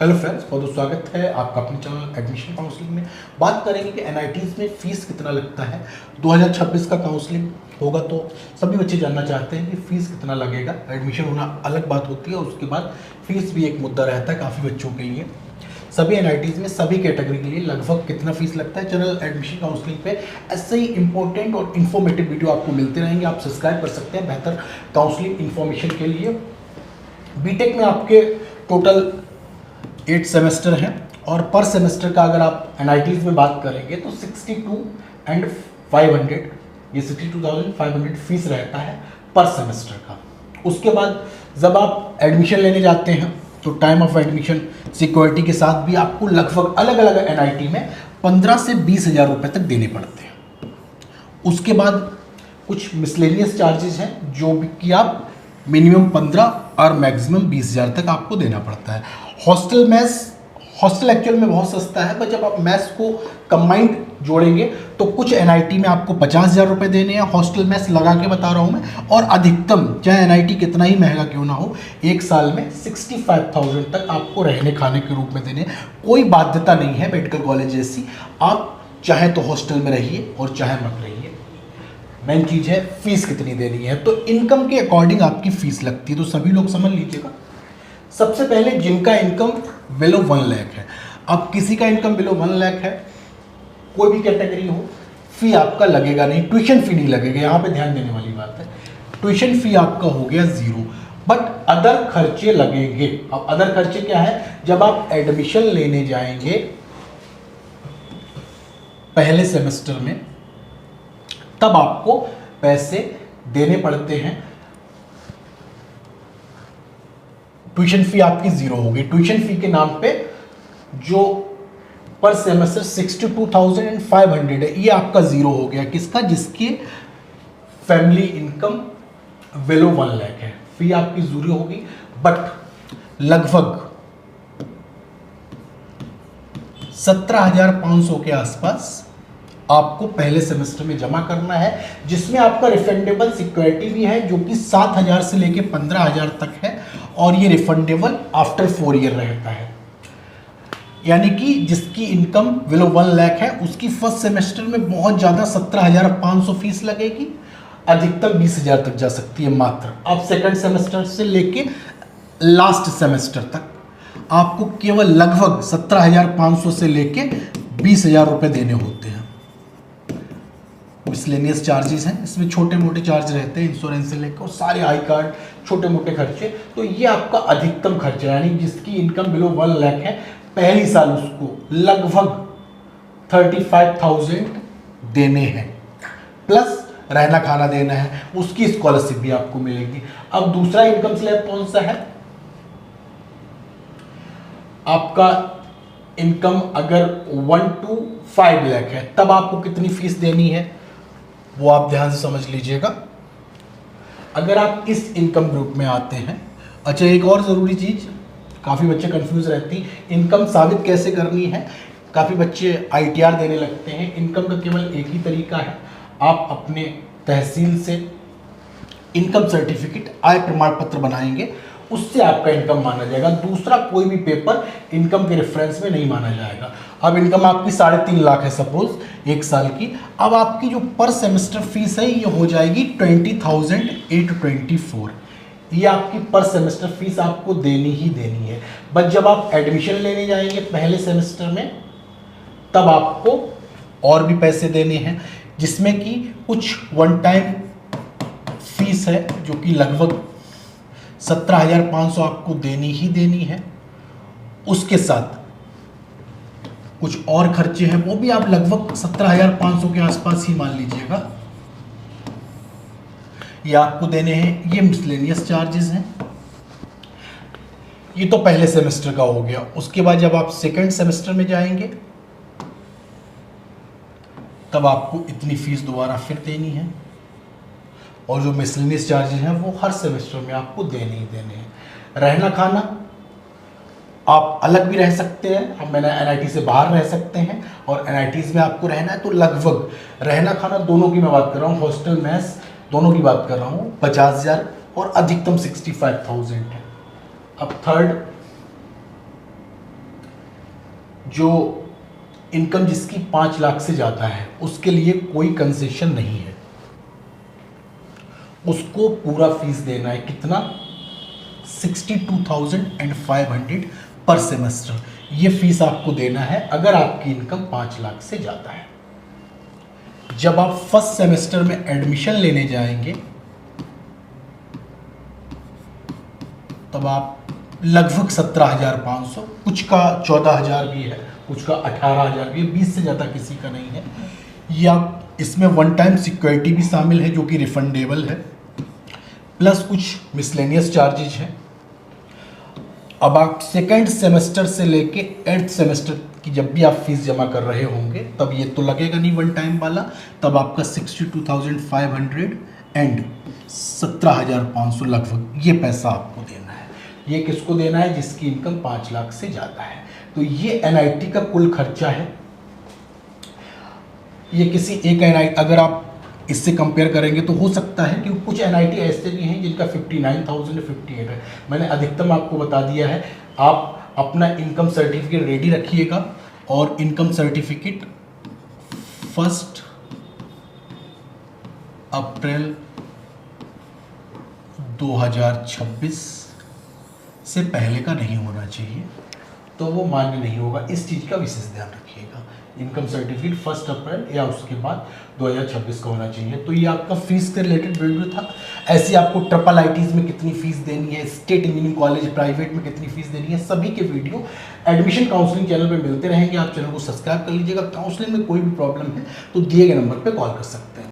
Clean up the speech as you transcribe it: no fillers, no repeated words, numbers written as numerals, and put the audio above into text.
Hello friends, बहुत बहुत स्वागत है आपका अपने चैनल एडमिशन काउंसलिंग में। बात करेंगे कि एनआईटीज़ में फ़ीस कितना लगता है। 2026 का काउंसलिंग होगा तो सभी बच्चे जानना चाहते हैं कि फ़ीस कितना लगेगा। एडमिशन होना अलग बात होती है, उसके बाद फ़ीस भी एक मुद्दा रहता है काफ़ी बच्चों के लिए। सभी एनआईटीज़ में सभी कैटेगरी के लिए लगभग कितना फ़ीस लगता है। चैनल एडमिशन काउंसलिंग पे ऐसे ही इंपॉर्टेंट और इन्फॉर्मेटिव वीडियो आपको मिलते रहेंगे। आप सब्सक्राइब कर सकते हैं बेहतर काउंसलिंग इन्फॉर्मेशन के लिए। बीटेक में आपके टोटल 8 सेमेस्टर हैं और पर सेमेस्टर का अगर आप एनआईटीज़ में बात करेंगे तो 62,500 फीस रहता है पर सेमेस्टर का। उसके बाद जब आप एडमिशन लेने जाते हैं तो टाइम ऑफ एडमिशन सिक्योरिटी के साथ भी आपको लगभग अलग अलग एनआईटी में 15 से 20 हज़ार रुपये तक देने पड़ते हैं। उसके बाद कुछ मिसलेनियस चार्जेस हैं जो कि आप मिनिमम 15 और मैक्सिमम 20 हज़ार तक आपको देना पड़ता है। हॉस्टल एक्चुअल में बहुत सस्ता है, पर जब आप मैस को कंबाइंड जोड़ेंगे तो कुछ एनआईटी में आपको 50 हज़ार रुपये देने हैं। हॉस्टल मैस लगा के बता रहा हूँ मैं। और अधिकतम चाहे एनआईटी कितना ही महंगा क्यों ना हो, एक साल में 65,000 तक आपको रहने खाने के रूप में देने। कोई बाध्यता नहीं है मेडिकल कॉलेज जैसी, आप चाहे तो हॉस्टल में रहिए और चाहे मत रहिए। मेन चीज़ है फीस कितनी देनी है, तो इनकम के अकॉर्डिंग आपकी फीस लगती है, तो सभी लोग समझ लीजिएगा। सबसे पहले जिनका इनकम बिलो 1 लाख है, अब किसी का इनकम बिलो 1 लाख है, कोई भी कैटेगरी हो, फी आपका लगेगा नहीं, ट्यूशन फी नहीं लगेगा। यहाँ पे ध्यान देने वाली बात है, ट्यूशन फी आपका हो गया 0, बट अदर खर्चे लगेंगे। अब अदर खर्चे क्या है, जब आप एडमिशन लेने जाएंगे पहले सेमेस्टर में तब आपको पैसे देने पड़ते हैं। ट्यूशन फी आपकी 0 होगी। ट्यूशन फी के नाम पे जो पर सेमेस्टर 62,500 है, ये आपका 0 हो गया। किसका? जिसकी फैमिली इनकम बिलो 1 लाख है, फी आपकी 0 होगी। बट लगभग 17,500 के आसपास आपको पहले सेमेस्टर में जमा करना है, जिसमें आपका रिफंडेबल सिक्योरिटी भी है जो कि 7,000 से लेके 15,000 तक है, और ये रिफंडेबल आफ्टर 4 ईयर रहता है। यानी कि जिसकी इनकम बिलो 1 लाख है उसकी फर्स्ट सेमेस्टर में बहुत ज़्यादा 17,500 फीस लगेगी, अधिकतम 20,000 तक जा सकती है मात्र। अब सेकंड सेमेस्टर से लेके लास्ट सेमेस्टर तक आपको केवल लगभग 17,500 से लेके 20,000 रुपये देने होते हैं। मिसलेनियस चार्जेस हैं, इसमें छोटे मोटे चार्ज रहते हैं, इंश्योरेंस से लेकर और सारे आई कार्ड, छोटे मोटे खर्चे। तो ये आपका अधिकतम खर्चा, यानी जिसकी इनकम बिलो 1 लाख है पहली साल उसको लगभग 35,000 देने हैं, प्लस रहना खाना देना है, उसकी स्कॉलरशिप भी आपको मिलेगी। अब दूसरा इनकम स्लैब कौन सा है, आपका इनकम अगर 1 to 5 लाख है तब आपको कितनी फीस देनी है वो आप ध्यान से समझ लीजिएगा। अगर आप इस इनकम ग्रुप में आते हैं, अच्छा एक और ज़रूरी चीज़, काफ़ी बच्चे कंफ्यूज रहती हैं, इनकम साबित कैसे करनी है। काफ़ी बच्चे आईटीआर देने लगते हैं। इनकम का केवल एक ही तरीका है, आप अपने तहसील से इनकम सर्टिफिकेट, आय प्रमाण पत्र बनाएंगे, उससे आपका इनकम माना जाएगा। दूसरा कोई भी पेपर इनकम के रेफरेंस में नहीं माना जाएगा। अब इनकम आपकी 3.5 लाख है सपोज एक साल की, अब आपकी जो पर सेमेस्टर फीस है ये हो जाएगी 20,824। ये आपकी पर सेमेस्टर फीस आपको देनी ही देनी है। बट जब आप एडमिशन लेने जाएंगे पहले सेमेस्टर में तब आपको और भी पैसे देने हैं, जिसमें कि कुछ वन टाइम फीस है जो कि लगभग 17,500 आपको देनी ही देनी है। उसके साथ कुछ और खर्चे हैं, वो भी आप लगभग 17,500 के आसपास ही मान लीजिएगा, ये आपको देने हैं। ये मिसलेनियस चार्जेस हैं। ये तो पहले सेमेस्टर का हो गया। उसके बाद जब आप सेकंड सेमेस्टर में जाएंगे तब आपको इतनी फीस दोबारा फिर देनी है, और जो मिसलेनियस चार्जेस हैं वो हर सेमेस्टर में आपको देने ही देने हैं। रहना खाना आप अलग भी रह सकते हैं, अब मैंने एनआईटी से बाहर रह सकते हैं, और एनआईटीज़ में आपको रहना है तो लगभग रहना खाना दोनों की मैं बात कर रहा हूँ, हॉस्टल मैस दोनों की बात कर रहा हूँ, 50,000 और अधिकतम 65,000 है। अब थर्ड जो इनकम जिसकी 5 लाख से ज़्यादा है उसके लिए कोई कंसेशन नहीं है, उसको पूरा फीस देना है। कितना? 62,500 पर सेमेस्टर। ये फीस आपको देना है अगर आपकी इनकम 5 लाख से ज़्यादा है। जब आप फर्स्ट सेमेस्टर में एडमिशन लेने जाएंगे तब आप लगभग 17,500, कुछ का 14,000 भी है, कुछ का 18,000 भी है, 20 से ज़्यादा किसी का नहीं है। ये आप इसमें वन टाइम सिक्योरिटी भी शामिल है जो कि रिफंडेबल है, प्लस कुछ मिसलेनियस चार्जेज हैं। अब आप सेकेंड सेमेस्टर से लेके 8th सेमेस्टर की जब भी आप फीस जमा कर रहे होंगे तब ये तो लगेगा नहीं वन टाइम वाला, तब आपका 62,500 एंड 17,500 लगभग ये पैसा आपको देना है। ये किसको देना है? जिसकी इनकम 5 लाख से ज़्यादा है। तो ये NIT का कुल खर्चा है। ये किसी एक NIT अगर आप इससे कंपेयर करेंगे तो हो सकता है कि कुछ NIT ऐसे भी हैं जिनका 59,000 58 है। मैंने अधिकतम आपको बता दिया है। आप अपना इनकम सर्टिफिकेट रेडी रखिएगा और इनकम सर्टिफिकेट 1 अप्रैल 2026 से पहले का नहीं होना चाहिए, तो वो मान्य नहीं होगा। इस चीज़ का विशेष ध्यान रखिएगा। इनकम सर्टिफिकेट 1 अप्रैल या उसके बाद 2026 का होना चाहिए। तो ये आपका फीस के रिलेटेड वीडियो था। ऐसे आपको ट्रिपल IITs में कितनी फीस देनी है, स्टेट इंजीनियरिंग कॉलेज प्राइवेट में कितनी फीस देनी है, सभी के वीडियो एडमिशन काउंसलिंग चैनल पर मिलते रहेंगे। आप चैनल को सब्सक्राइब कर लीजिएगा। काउंसलिंग में कोई भी प्रॉब्लम है तो दिए गए नंबर पर कॉल कर सकते हैं।